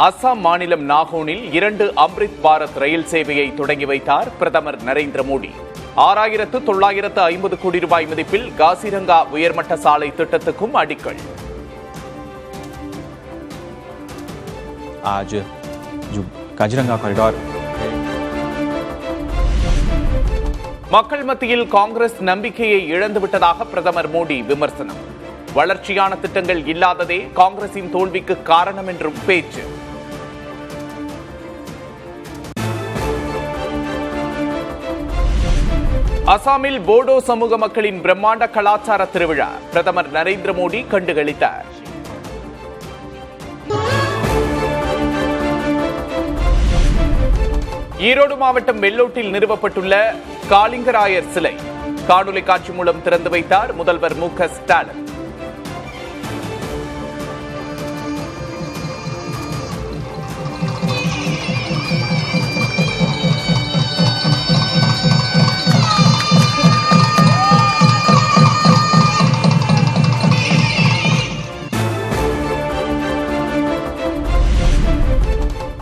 அசாம் மாநிலம் நாகோனில் 2 அம்ரித் பாரத் ரயில் சேவையை தொடங்கி வைத்தார் பிரதமர் நரேந்திர மோடி. 6950 கோடி ரூபாய் மதிப்பில் காசிரங்கா உயர்மட்ட சாலை திட்டத்துக்கும் அடிக்கல். आज जो काजीरंगा कॉरिडोर மக்கள் மத்தியில் காங்கிரஸ் நம்பிக்கையை இழந்துவிட்டதாக பிரதமர் மோடி விமர்சனம். வளர்ச்சியான திட்டங்கள் இல்லாததே காங்கிரசின் தோல்விக்கு காரணம் என்றும் பேச்சு. அசாமில் போடோ சமூக மக்களின் பிரம்மாண்ட கலாச்சார திருவிழா பிரதமர் நரேந்திர மோடி கண்டுகளித்தார். ஈரோடு மாவட்டம் வெள்ளோட்டில் நிறுவப்பட்டுள்ள காளிங்கராயர் சிலை காணொலி காட்சி மூலம் திறந்து வைத்தார் முதல்வர் மு.க. ஸ்டாலின்.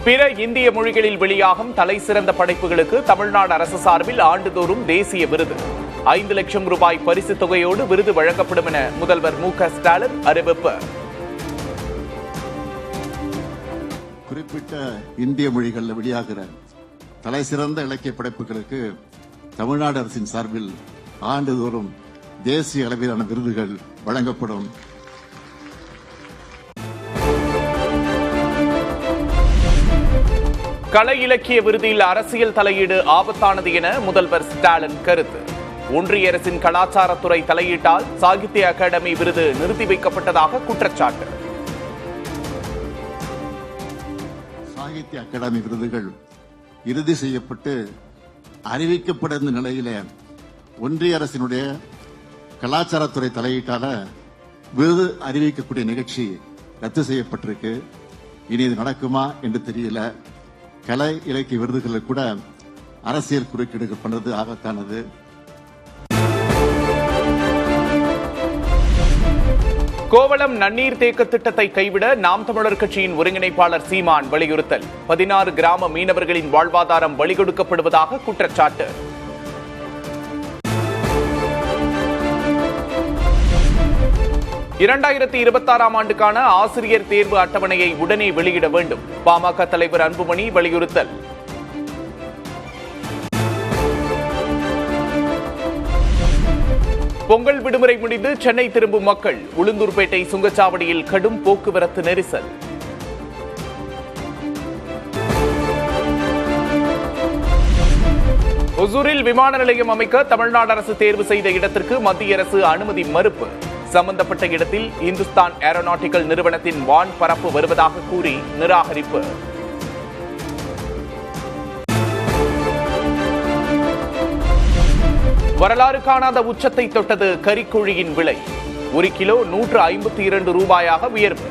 பிற இந்திய மொழிகளில் வெளியாகும் தலை சிறந்த படைப்புகளுக்கு தமிழ்நாடு அரசு சார்பில் ஆண்டுதோறும் தேசிய விருது 5 லட்சம் ரூபாய் பரிசு தொகையோடு விருது வழங்கப்படும் என முதல்வர் மு.க. ஸ்டாலின் அறிவிப்பு. குறிப்பிட்ட இந்திய மொழிகளில் வெளியாகிற தலை சிறந்த இலக்கிய படைப்புகளுக்கு தமிழ்நாடு அரசின் சார்பில் ஆண்டுதோறும் தேசிய அளவிலான விருதுகள் வழங்கப்படும். கலை இலக்கிய விருதில் அரசியல் தலையீடு ஆபத்தானது என முதல்வர் ஸ்டாலின் கருத்து. ஒன்றிய அரசின் கலாச்சாரத்துறை தலையீட்டால் சாகித்ய அகாடமி விருது நிறுத்தி வைக்கப்பட்டதாக குற்றச்சாட்டு. சாகித்ய அகாடமி விருதுகள் இறுதி செய்யப்பட்டு அறிவிக்கப்பட நிலையில ஒன்றிய அரசினுடைய கலாச்சாரத்துறை தலையீட்டால விருது அறிவிக்கக்கூடிய நிகழ்ச்சி ரத்து செய்யப்பட்டிருக்கு. இனி இது நடக்குமா என்று தெரியல. கலை இலக்கிய விருதுகளை கூட அரசியல் குறுக்கீடுகள் பண்றது ஆபத்தானது. கோவளம் நன்னீர் தேக்க திட்டத்தை கைவிட நாம் தமிழர் கட்சியின் ஒருங்கிணைப்பாளர் சீமான் வலியுறுத்தல். 16 கிராம மீனவர்களின் வாழ்வாதாரம் பலிகொடுக்கப்படுவதாக குற்றச்சாட்டு. இரண்டாயிரத்தி 26ஆம் ஆண்டுக்கான ஆசிரியர் தேர்வு அட்டவணையை உடனே வெளியிட வேண்டும். பாமக தலைவர் அன்புமணி வலியுறுத்தல். பொங்கல் விடுமுறை முடிந்து சென்னை திரும்பும் மக்கள். உளுந்தூர்பேட்டை சுங்கச்சாவடியில் கடும் போக்குவரத்து நெரிசல். ஒசூரில் விமான நிலையம் அமைக்க தமிழ்நாடு அரசு தேர்வு செய்த இடத்திற்கு மத்திய அரசு அனுமதி மறுப்பு. சம்பந்தப்பட்ட இடத்தில் இந்துஸ்தான் ஏரோநாட்டிக்கல் நிறுவனத்தின் வான் பரப்பு வருவதாக கூறி நிராகரிப்பு. வரலாறு காணாத உச்சத்தை தொட்டது கறிக்கோழியின் விலை. 1 கிலோ 152 ரூபாயாக உயர்வு.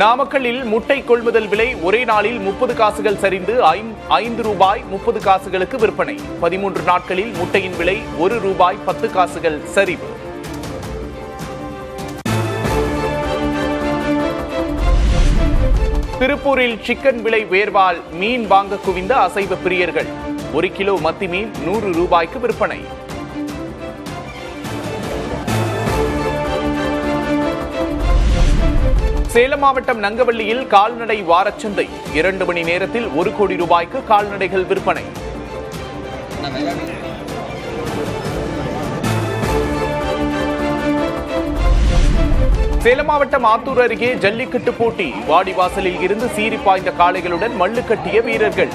நாமக்கல்லில் முட்டை கொள்முதல் விலை ஒரே நாளில் 30 காசுகள் சரிந்து 5 ரூபாய் 30 காசுகளுக்கு விற்பனை. 13 நாட்களில் முட்டையின் விலை 1 ரூபாய் 10 காசுகள் சரிவு. திருப்பூரில் சிக்கன் விலை உயர்வால் மீன் வாங்க குவிந்த அசைவ பிரியர்கள். 1 கிலோ மத்தி மீன் 100 ரூபாய்க்கு விற்பனை. சேலம் மாவட்டம் நங்கவள்ளியில் கால்நடை வாரச்சந்தை. 2 மணி நேரத்தில் 1 கோடி ரூபாய்க்கு கால்நடைகள் விற்பனை. சேலம் மாவட்டம் ஆத்தூர் அருகே ஜல்லிக்கட்டு போட்டி. வாடிவாசலில் இருந்து சீறி பாய்ந்த காளைகளுடன் மல்லு கட்டிய வீரர்கள்.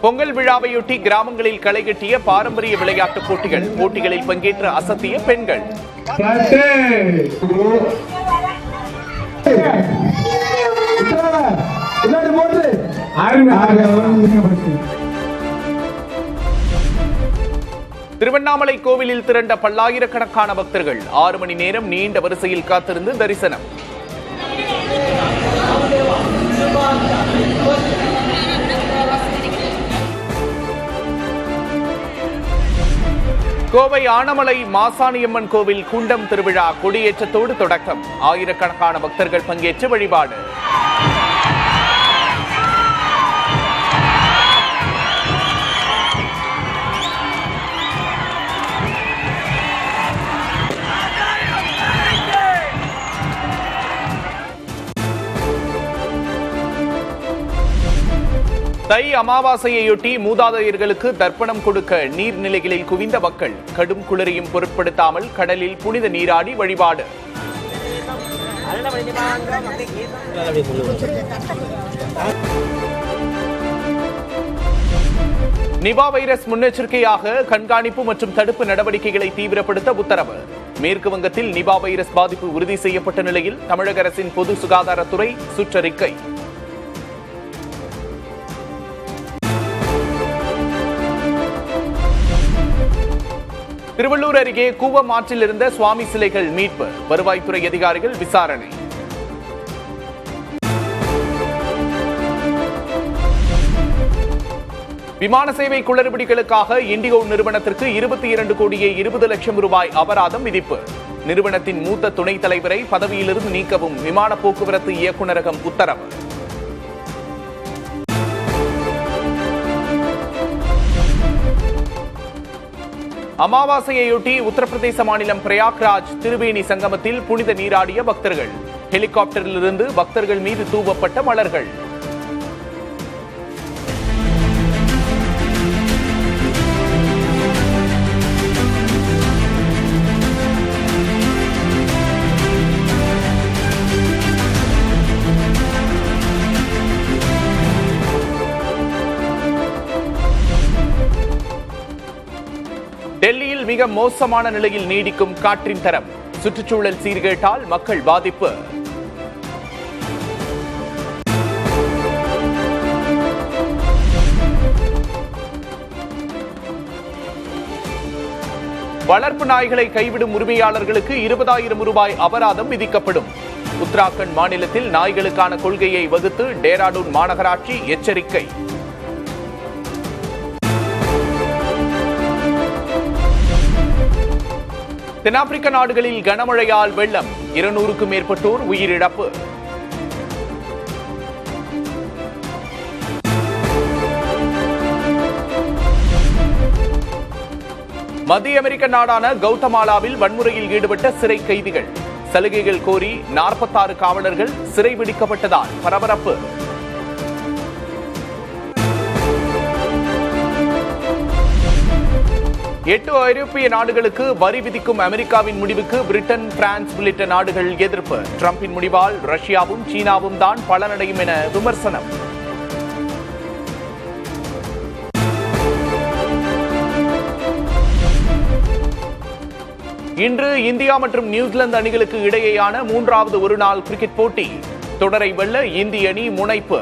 பொங்கல் விழாவையொட்டி கிராமங்களில் களைகட்டிய பாரம்பரிய விளையாட்டுப் போட்டிகள். போட்டிகளில் பங்கேற்று அசத்திய பெண்கள். திருவண்ணாமலை கோவிலில் திரண்ட பல்லாயிரக்கணக்கான பக்தர்கள் 6 மணி நேரம் நீண்ட வரிசையில் காத்திருந்து தரிசனம். கோவை ஆனமலை மாசாணியம்மன் கோவில் குண்டம் திருவிழா கொடியேற்றத்தோடு தொடக்கம். ஆயிரக்கணக்கான பக்தர்கள் பங்கேற்ற வழிபாடு. தை அமாவாசையையொட்டி மூதாதையர்களுக்கு தர்ப்பணம் கொடுக்க நீர்நிலைகளில் குவிந்த மக்கள். கடும் குளிரையும் பொருட்படுத்தாமல் கடலில் புனித நீராடி வழிபாடு. நிபா வைரஸ் முன்னெச்சரிக்கையாக கண்காணிப்பு மற்றும் தடுப்பு நடவடிக்கைகளை தீவிரப்படுத்த உத்தரவு. மேற்கு வங்கத்தில் நிபா வைரஸ் பாதிப்பு உறுதி செய்யப்பட்ட நிலையில் தமிழக அரசின் பொது சுகாதாரத்துறை சுற்றறிக்கை. திருவள்ளூர் அருகே கூவம் ஆற்றில் இருந்த சுவாமி சிலைகள் மீட்பு. வருவாய்த்துறை அதிகாரிகள் விசாரணை. விமான சேவை குளறுபடிகளுக்காக இண்டிகோ நிறுவனத்திற்கு 22 கோடியே 20 லட்சம் ரூபாய் அபராதம் விதிப்பு. நிறுவனத்தின் மூத்த துணைத் தலைவரை பதவியிலிருந்து நீக்கவும் விமான போக்குவரத்து இயக்குநரகம் உத்தரவு. அமாவாசையொட்டி உத்தரப்பிரதேச மாநிலம் பிரயாக்ராஜ் திருவேணி சங்கமத்தில் புனித நீராடிய பக்தர்கள். ஹெலிகாப்டரிலிருந்து பக்தர்கள் மீது தூவப்பட்ட மலர்கள். டெல்லியில் மிக மோசமான நிலையில் நீடிக்கும் காற்றின் தரம். சுற்றுச்சூழல் சீர்கேட்டால் மக்கள் பாதிப்பு. வளர்ப்பு நாய்களை கைவிடும் உரிமையாளர்களுக்கு 20,000 ரூபாய் அபராதம் விதிக்கப்படும். உத்தராகண்ட் மாநிலத்தில் நாய்களுக்கான கொள்கையை வகுத்து டேராடூன் மாநகராட்சி எச்சரிக்கை. தென்னாப்பிரிக்க நாடுகளில் கனமழையால் வெள்ளம். 200க்கும் மேற்பட்டோர் உயிரிழப்பு. மத்திய அமெரிக்க நாடான கவுதமாலாவில் வன்முறையில் ஈடுபட்ட சிறை கைதிகள். சலுகைகள் கோரி 46 காவலர்கள் சிறைபிடிக்கப்பட்டதால் பரபரப்பு. எட்டு ஐரோப்பிய நாடுகளுக்கு வரி விதிக்கும் அமெரிக்காவின் முடிவுக்கு பிரிட்டன், பிரான்ஸ் உள்ளிட்ட நாடுகள் எதிர்ப்பு. டிரம்பின் முடிவால் ரஷ்யாவும் சீனாவும் தான் பலனடையும் என விமர்சனம். இன்று இந்தியா மற்றும் நியூசிலாந்து அணிகளுக்கு இடையேயான 3வது ஒருநாள் கிரிக்கெட் போட்டி. தொடரை வெல்ல இந்திய அணி முனைப்பு.